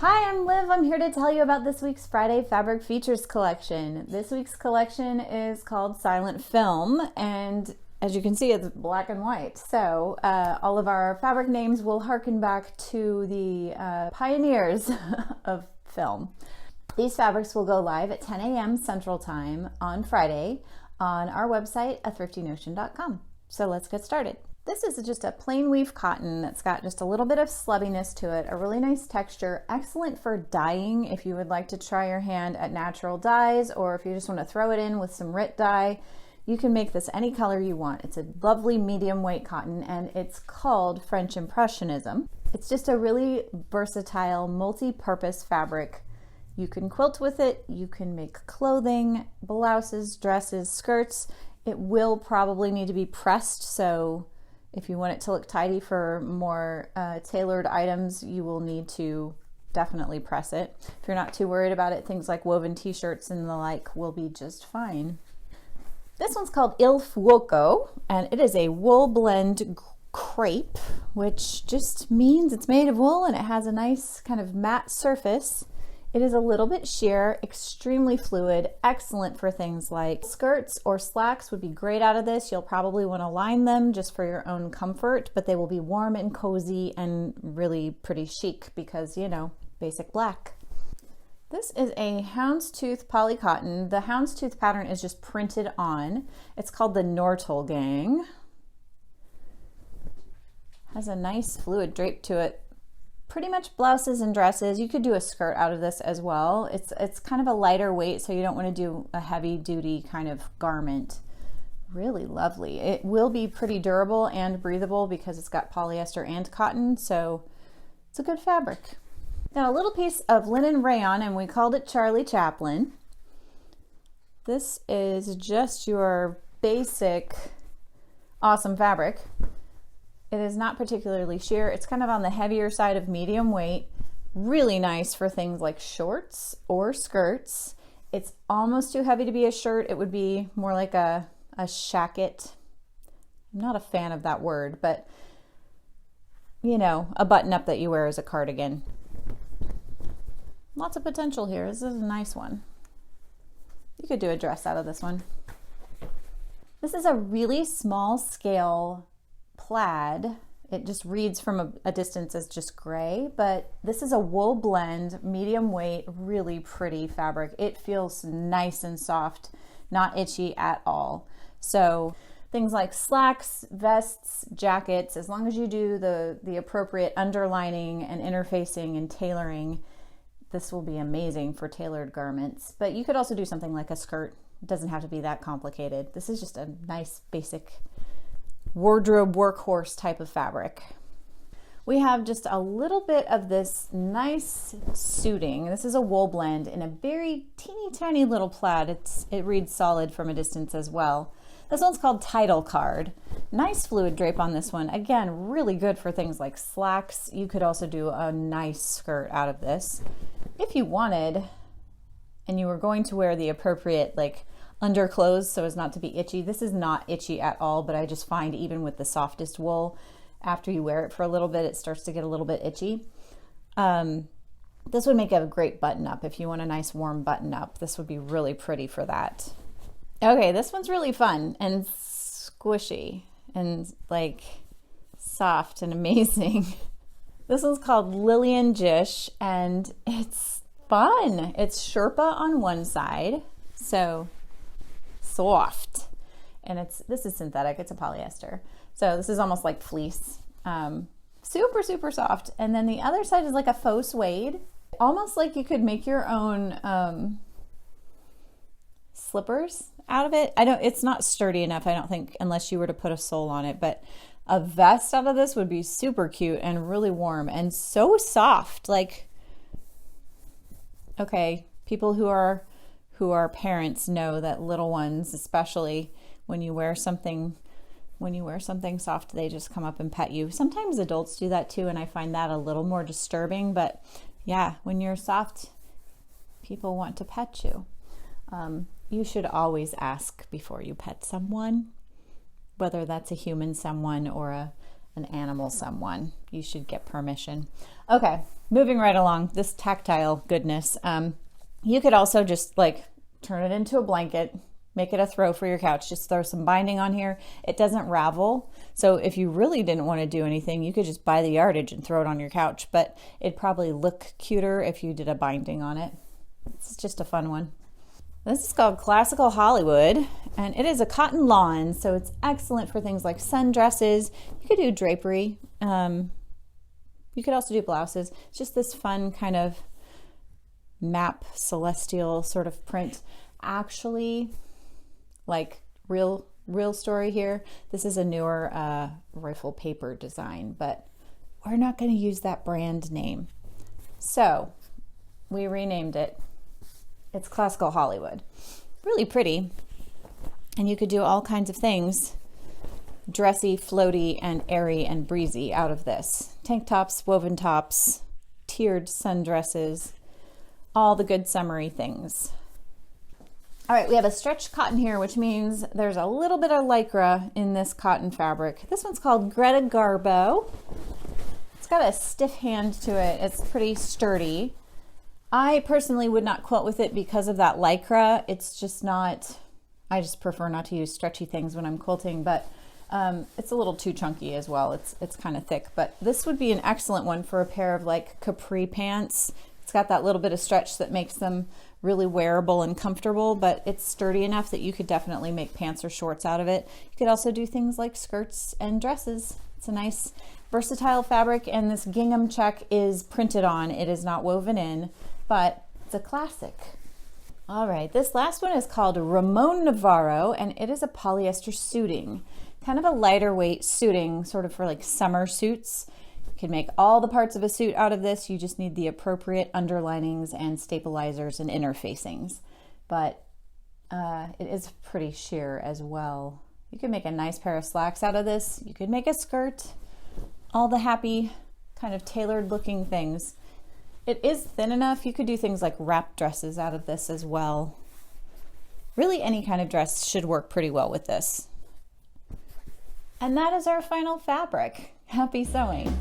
Hi, I'm Liv. I'm here to tell you about this week's Friday Fabric Features collection. This week's collection is called Silent Film, and as you can see, it's black and white. So all of our fabric names will harken back to the pioneers of film. These fabrics will go live at 10 a.m. Central Time on Friday on our website at thriftynotion.com. So let's get started. This is just a plain weave cotton that's got just a little bit of slubbiness to it, a really nice texture, excellent for dyeing if you would like to try your hand at natural dyes, or if you just want to throw it in with some RIT dye. You can make this any color you want. It's a lovely medium weight cotton, and it's called French Impressionism. It's just a really versatile, multi-purpose fabric. You can quilt with it, you can make clothing, blouses, dresses, skirts. It will probably need to be pressed, so if you want it to look tidy for more tailored items, you will need to definitely press it. If you're not too worried about it, things like woven t-shirts and the like will be just fine. This one's called Il Fuoco, and it is a wool blend crepe, which just means it's made of wool and it has a nice kind of matte surface. It is a little bit sheer, extremely fluid, excellent for things like skirts or slacks would be great out of this. You'll probably want to line them just for your own comfort, but they will be warm and cozy and really pretty chic because, you know, basic black. This is a houndstooth poly cotton. The houndstooth pattern is just printed on. It's called the Nortel Gang. Has a nice fluid drape to it. Pretty much blouses and dresses. You could do a skirt out of this as well. It's kind of a lighter weight, so you don't want to do a heavy duty kind of garment. Really lovely. It will be pretty durable and breathable because it's got polyester and cotton, so it's a good fabric. Now a little piece of linen rayon, and we called it Charlie Chaplin. This is just your basic awesome fabric. It is not particularly sheer. It's kind of on the heavier side of medium weight. Really nice for things like shorts or skirts. It's almost too heavy to be a shirt. It would be more like a shacket. I'm not a fan of that word, but you know, a button-up that you wear as a cardigan. Lots of potential here. This is a nice one. You could do a dress out of this one. This is a really small scale plaid. It just reads from a distance as just gray, but this is a wool blend, medium weight, really pretty fabric. It feels nice and soft, not itchy at all. So things like slacks, vests, jackets, as long as you do the appropriate underlining and interfacing and tailoring, this will be amazing for tailored garments. But you could also do something like a skirt. It doesn't have to be that complicated. This is just a nice basic wardrobe workhorse type of fabric. We have just a little bit of this nice suiting. This is a wool blend in a very teeny tiny little plaid. It reads solid from a distance as well. This one's called Title Card. Nice fluid drape on this one. Again, really good for things like slacks. You could also do a nice skirt out of this if you wanted, and you were going to wear the appropriate like underclothes so as not to be itchy. This is not itchy at all, but I just find even with the softest wool, after you wear it for a little bit, it starts to get a little bit itchy. This would make a great button up if you want a nice warm button up. This would be really pretty for that. Okay, this one's really fun and squishy and like soft and amazing. This one's called Lillian Jish, and it's fun. It's Sherpa on one side, so soft, and this is synthetic. It's a polyester, so this is almost like fleece. Super soft. And then the other side is like a faux suede, almost like you could make your own slippers out of it. It's not sturdy enough, I don't think, unless you were to put a sole on it, but a vest out of this would be super cute and really warm and so soft. Like, okay, people who are parents know that little ones, especially when you wear something soft, they just come up and pet you. Sometimes adults do that too, and I find that a little more disturbing, but yeah, when you're soft, people want to pet you. You should always ask before you pet someone, whether that's a human someone or an animal someone, you should get permission. Okay, moving right along, this tactile goodness. You could also just like turn it into a blanket, make it a throw for your couch. Just throw some binding on here. It doesn't ravel. So if you really didn't want to do anything, you could just buy the yardage and throw it on your couch, but it'd probably look cuter if you did a binding on it. It's just a fun one. This is called Classical Hollywood, and it is a cotton lawn, so it's excellent for things like sundresses. You could do drapery. You could also do blouses. It's just this fun kind of map celestial sort of print. Actually, like real story here, this is a newer rifle paper design, but we're not going to use that brand name. So we renamed it. It's Classical Hollywood. Really pretty. And you could do all kinds of things, dressy, floaty, and airy and breezy out of this. Tank tops, woven tops, tiered sundresses, all the good summery things. All right, we have a stretched cotton here, which means there's a little bit of lycra in this cotton fabric. This one's called Greta Garbo. It's got a stiff hand to it. It's pretty sturdy. I personally would not quilt with it because of that lycra. It's just not, I just prefer not to use stretchy things when I'm quilting, but it's a little too chunky as well. It's kind of thick, but this would be an excellent one for a pair of like capri pants. It's got that little bit of stretch that makes them really wearable and comfortable, but it's sturdy enough that you could definitely make pants or shorts out of it. You could also do things like skirts and dresses. It's a nice versatile fabric, and this gingham check is printed on. It is not woven in, but it's a classic. All right, this last one is called Ramon Navarro, and it is a polyester suiting. Kind of a lighter weight suiting, sort of for like summer suits. You can make all the parts of a suit out of this. You just need the appropriate underlinings and stabilizers and interfacings. But it is pretty sheer as well. You could make a nice pair of slacks out of this. You could make a skirt, all the happy kind of tailored looking things. It is thin enough. You could do things like wrap dresses out of this as well. Really any kind of dress should work pretty well with this. And that is our final fabric. Happy sewing.